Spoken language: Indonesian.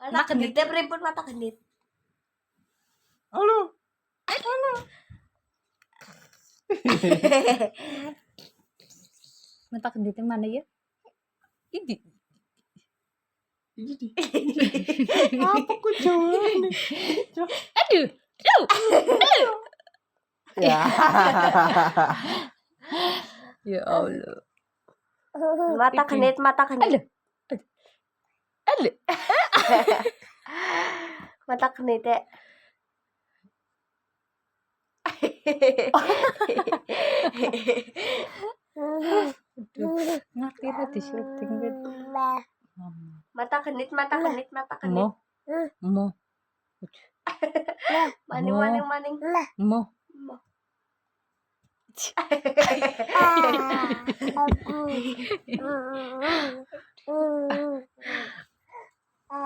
Mata genit pripun mata genit? Halo. Mata genitnya mana ya? Ini. Apa kok jauh? Aduh. Ya. Ya Allah. Mata genit, mata genit. Aduh. Mata genit ya. Ngerti tadi syuting bet. Mata genit, mata genit, mata genit. Mo. Maning, maning, maning. Mo. Mo.